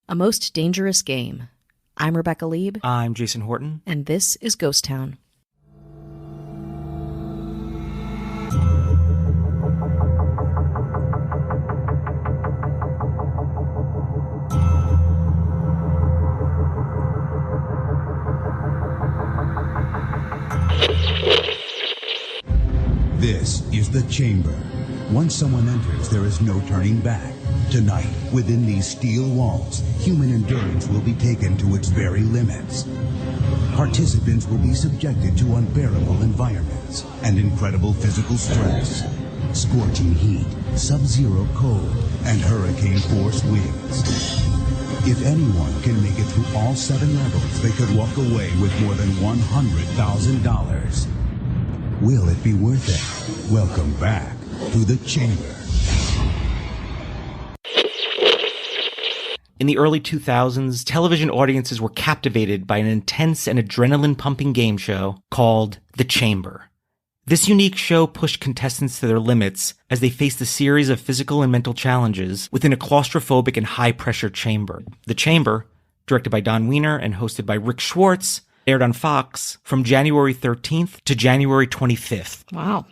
A Most Dangerous Game. I'm Rebecca Lieb. I'm Jason Horton. And this is Ghost Town. This is the chamber. Once someone enters, there is no turning back. Tonight, within these steel walls, human endurance will be taken to its very limits. Participants will be subjected to unbearable environments and incredible physical stress. Scorching heat, sub-zero cold, and hurricane force winds. If anyone can make it through all 7 levels, they could walk away with more than $100,000. Will it be worth it? Welcome back to the chamber. In the early 2000s, television audiences were captivated by an intense and adrenaline-pumping game show called The Chamber. This unique show pushed contestants to their limits as they faced a series of physical and mental challenges within a claustrophobic and high-pressure chamber. The Chamber, directed by Don Weiner and hosted by Rick Schwartz, aired on Fox from January 13th to January 25th. Wow.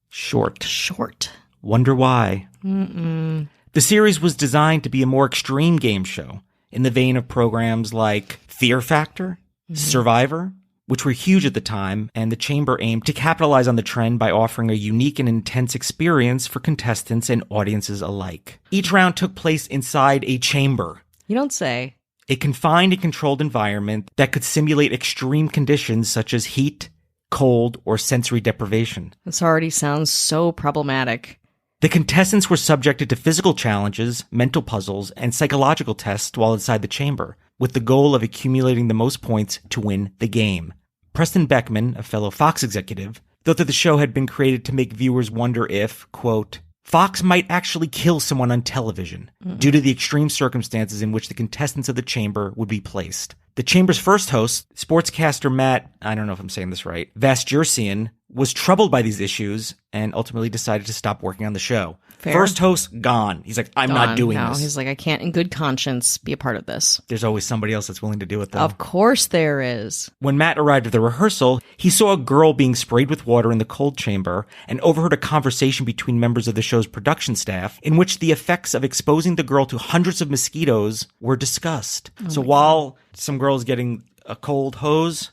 Short. Wonder why? The series was designed to be a more extreme game show in the vein of programs like Fear Factor, Survivor, which were huge at the time, and The Chamber aimed to capitalize on the trend by offering a unique and intense experience for contestants and audiences alike. Each round took place inside a chamber. You don't say. A confined and controlled environment that could simulate extreme conditions such as heat, cold, or sensory deprivation. This already sounds so problematic. The contestants were subjected to physical challenges, mental puzzles, and psychological tests while inside the chamber, with the goal of accumulating the most points to win the game. Preston Beckman, a fellow Fox executive, thought that the show had been created to make viewers wonder if, quote, Fox might actually kill someone on television due to the extreme circumstances in which the contestants of the chamber would be placed. The chamber's first host, sportscaster Matt, I don't know if I'm saying this right, Vasgersian, was troubled by these issues and ultimately decided to stop working on the show. Fair. First host, gone. He's like, I'm not doing this. He's like, I can't in good conscience be a part of this. There's always somebody else that's willing to do it, though. Of course there is. When Matt arrived at the rehearsal, he saw a girl being sprayed with water in the cold chamber and overheard a conversation between members of the show's production staff in which the effects of exposing the girl to hundreds of mosquitoes were discussed. So while some girl's getting a cold hose,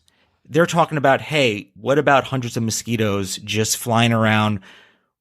they're talking about, hey, what about hundreds of mosquitoes just flying around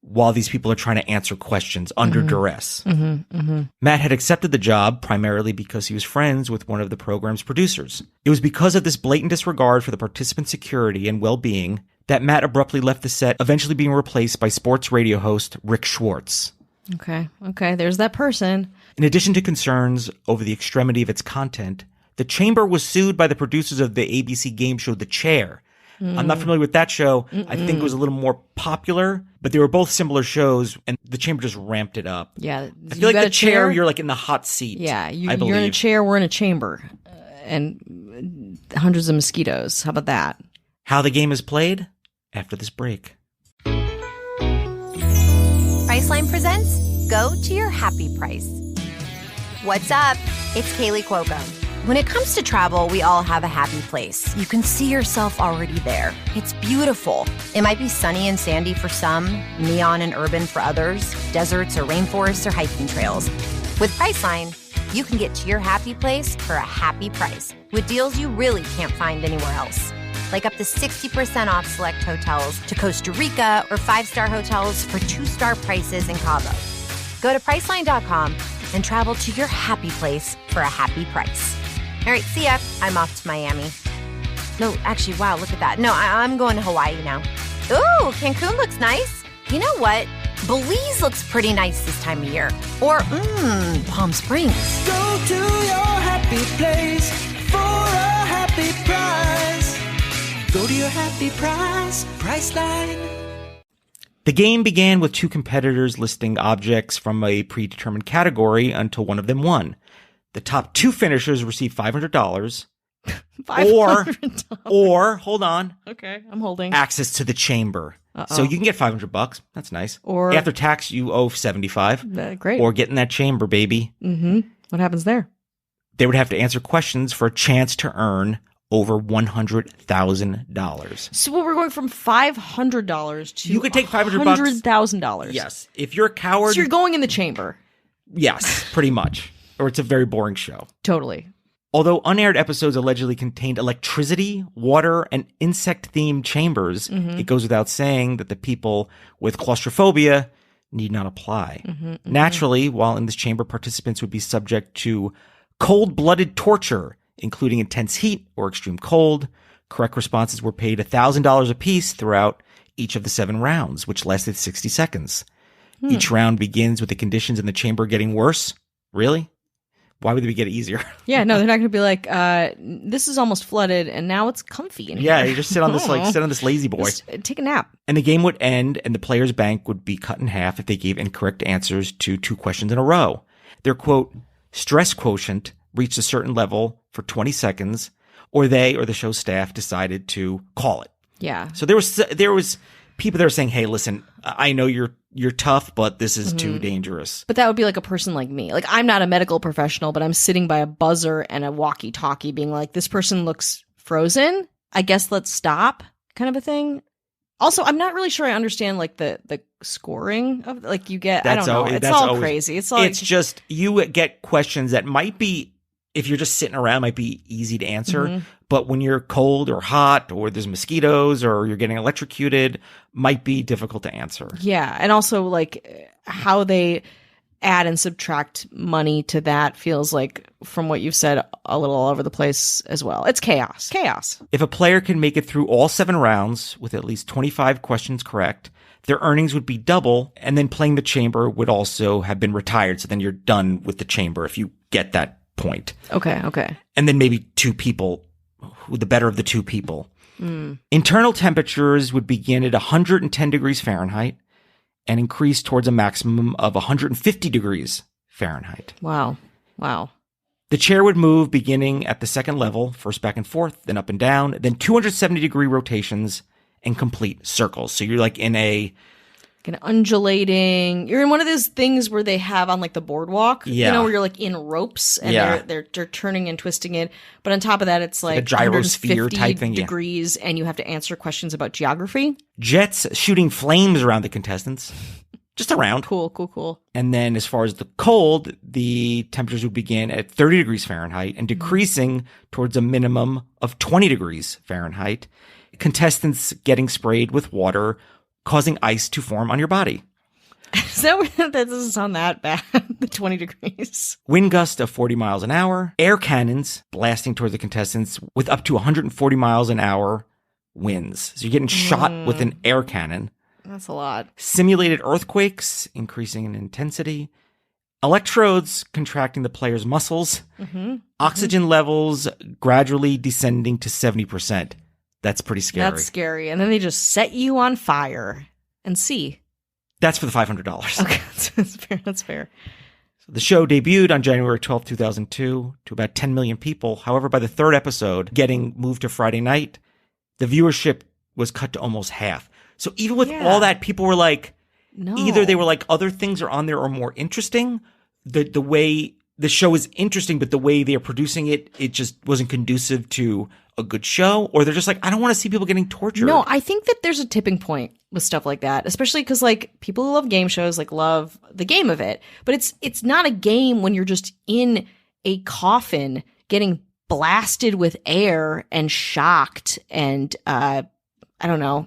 while these people are trying to answer questions under duress. Matt had accepted the job primarily because he was friends with one of the program's producers. It was because of this blatant disregard for the participants' security and well-being that Matt abruptly left the set, eventually being replaced by sports radio host Rick Schwartz. Okay, there's that person. In addition to concerns over the extremity of its content, the Chamber was sued by the producers of the ABC game show The Chair. I'm not familiar with that show. I think it was a little more popular, but they were both similar shows, and The Chamber just ramped it up. Yeah. I feel like The Chair, you're like in the hot seat. Yeah, I you're believe. in a chair, we're in a chamber. And hundreds of mosquitoes. How about that? How the game is played? After this break. Priceline presents Go to Your Happy Price. What's up? It's Kaylee Cuoco. When it comes to travel, we all have a happy place. You can see yourself already there. It's beautiful. It might be sunny and sandy for some, neon and urban for others, deserts or rainforests or hiking trails. With Priceline, you can get to your happy place for a happy price with deals you really can't find anywhere else. Like up to 60% off select hotels to Costa Rica or 5-star hotels for 2-star prices in Cabo. Go to Priceline.com and travel to your happy place for a happy price. All right, see ya. I'm off to Miami. No, actually, wow, look at that. No, I'm going to Hawaii now. Ooh, Cancun looks nice. You know what? Belize looks pretty nice this time of year. Or, Palm Springs. Go to your happy place for a happy price. Go to your happy price, Priceline. The game began with 2 competitors listing objects from a predetermined category until one of them won. The top 2 finishers received $500. $500. Or, hold on. Okay, I'm holding. Access to the chamber. So you can get $500. That's nice. Or after tax, you owe $75. Great. Or get in that chamber, baby. What happens there? They would have to answer questions for a chance to earn over $100,000. So we're going from $500 to You could take $500. $100,000. Yes. If you're a coward. So you're going in the chamber. Yes, pretty much. Or it's a very boring show. Totally. Although unaired episodes allegedly contained electricity, water, and insect-themed chambers, it goes without saying that the people with claustrophobia need not apply. Naturally, while in this chamber, participants would be subject to cold-blooded torture, including intense heat or extreme cold. Correct responses were paid $1,000 apiece throughout each of the 7 rounds, which lasted 60 seconds. Each round begins with the conditions in the chamber getting worse. Really? Why would they get easier? Yeah, no, they're not going to be like, this is almost flooded and now it's comfy in here. Yeah, you just sit on this lazy boy. Just take a nap. And the game would end and the player's bank would be cut in half if they gave incorrect answers to 2 questions in a row. Their, quote, stress quotient reached a certain level for 20 seconds, or they or the show staff decided to call it. Yeah. So there was people that were saying, hey, listen, I know you're tough, but this is too dangerous. But that would be like a person like me. Like, I'm not a medical professional, but I'm sitting by a buzzer and a walkie-talkie being like, this person looks frozen. I guess let's stop, kind of a thing. Also, I'm not really sure I understand like the scoring of like you get. I don't know. It's all crazy. It's just you get questions that might be, if you're just sitting around, might be easy to answer. But when you're cold or hot or there's mosquitoes or you're getting electrocuted, might be difficult to answer. Yeah. And also like how they add and subtract money to that feels like, from what you've said, a little all over the place as well. It's chaos. If a player can make it through all 7 rounds with at least 25 questions correct, their earnings would be double, and then playing the chamber would also have been retired. So then you're done with the chamber if you get that point. Okay. And then maybe 2 people, the better of the 2 people. Internal temperatures would begin at 110 degrees Fahrenheit and increase towards a maximum of 150 degrees Fahrenheit. Wow. The chair would move beginning at the second level, first back and forth, then up and down, then 270-degree rotations and complete circles. So you're like in an undulating. You're in one of those things where they have on like the boardwalk, Yeah. where you're like in ropes and Yeah. they're turning and twisting it. But on top of that, it's like a gyrosphere 150 type thing, yeah. degrees, and you have to answer questions about geography. jets shooting flames around the contestants. Just around. Cool. And then as far as the cold, the temperatures would begin at 30 degrees Fahrenheit and decreasing towards a minimum of 20 degrees Fahrenheit. Contestants getting sprayed with water, causing ice to form on your body. So that doesn't sound that bad. The 20 degrees. Wind gust of 40 miles an hour. Air cannons blasting towards the contestants with up to 140 miles an hour winds. So you're getting shot with an air cannon. That's a lot. Simulated earthquakes increasing in intensity. Electrodes contracting the player's muscles. Oxygen levels gradually descending to 70%. That's pretty scary. That's scary. And then they just set you on fire and see. That's for the $500. Okay, that's fair. So the show debuted on January 12, 2002 to about 10 million people. However, by the 3rd episode, getting moved to Friday night, the viewership was cut to almost half. So even with all that, people were like, No. Either they were like, other things are on there or more interesting. The way the show is interesting, but the way they're producing it, it just wasn't conducive to a good show. Or they're just like, I don't want to see people getting tortured. No, I think that there's a tipping point with stuff like that, especially because like people who love game shows like love the game of it. But it's not a game when you're just in a coffin getting blasted with air and shocked and I don't know,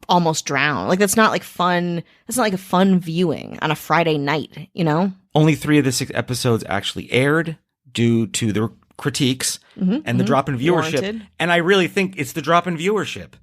almost drown. Like that's not like fun. That's not like a fun viewing on a Friday night, Only 3 of the 6 episodes actually aired due to the critiques and the drop in viewership. Warranted. And I really think it's the drop in viewership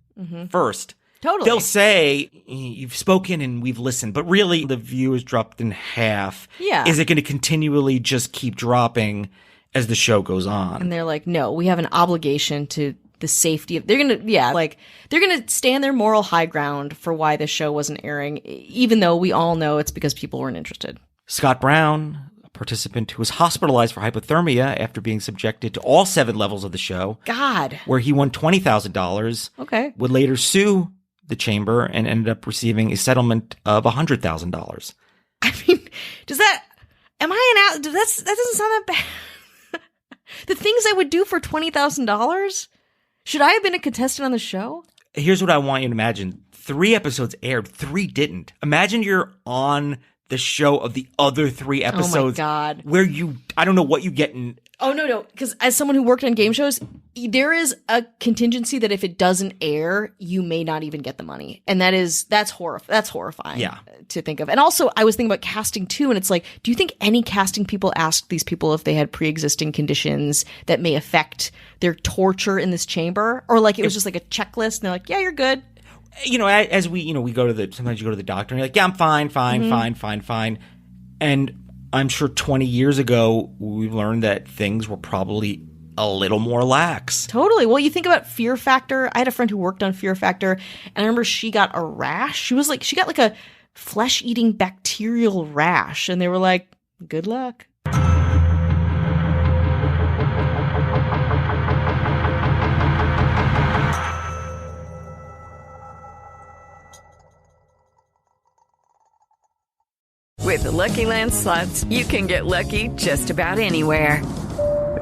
first. Totally. They'll say, you've spoken and we've listened, but really the viewers dropped in half. Yeah. Is it going to continually just keep dropping as the show goes on? And they're like, no, we have an obligation to the safety of, they're going to stand their moral high ground for why the show wasn't airing, even though we all know it's because people weren't interested. Scott Brown, a participant who was hospitalized for hypothermia after being subjected to all 7 levels of the show, God. where he won $20,000, Okay. would later sue the chamber and ended up receiving a settlement of $100,000. I mean, that doesn't sound that bad. The things I would do for $20,000? Should I have been a contestant on the show? Here's what I want you to imagine. 3 episodes aired, 3 didn't. Imagine you're on the show of the other 3 episodes. Oh my God. Where I don't know what you get in. Oh, no. Because as someone who worked on game shows, there is a contingency that if it doesn't air, you may not even get the money. And that's horrifying to think of. And also, I was thinking about casting too, and it's like, do you think any casting people asked these people if they had pre-existing conditions that may affect their torture in this chamber? Or like it was just like a checklist and they're like, yeah, you're good. As we go to sometimes you go to the doctor and you're like, yeah, I'm fine. And I'm sure 20 years ago, we learned that things were probably a little more lax. Totally. Well, you think about Fear Factor. I had a friend who worked on Fear Factor, and I remember she got a rash. She got like a flesh-eating bacterial rash, and they were like, good luck. With the Lucky Land Slots, you can get lucky just about anywhere.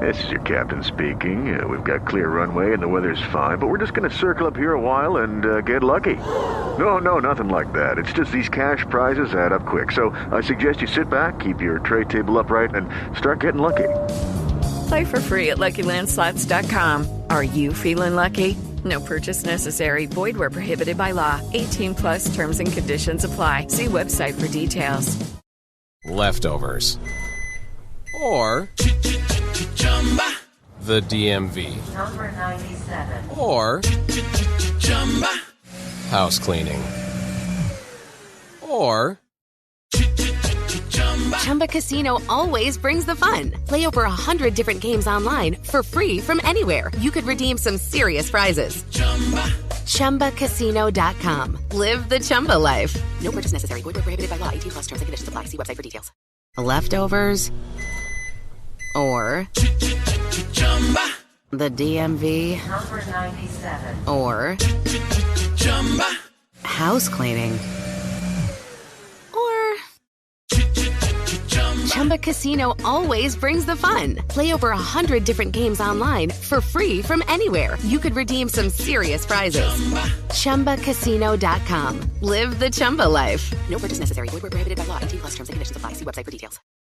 This is your captain speaking. We've got clear runway and the weather's fine, but we're just going to circle up here a while and get lucky. No, nothing like that. It's just these cash prizes add up quick. So I suggest you sit back, keep your tray table upright, and start getting lucky. Play for free at LuckyLandSlots.com. Are you feeling lucky? No purchase necessary. Void where prohibited by law. 18+ terms and conditions apply. See website for details. Leftovers. Or the DMV. Number 97. Or house cleaning. Or Chumba Casino always brings the fun. Play over 100 different games online for free from anywhere. You could redeem some serious prizes. ChumbaCasino.com. Live the Chumba life. No purchase necessary. Void where prohibited by law. 18+ terms and conditions apply. See website for details. Leftovers. Or the DMV. Number 97. Or house cleaning. Chumba Casino always brings the fun. Play over 100 different games online for free from anywhere. You could redeem some serious prizes. ChumbaCasino.com. Live the Chumba life. No purchase necessary. Void where prohibited by law. 18+ terms and conditions apply. See website for details.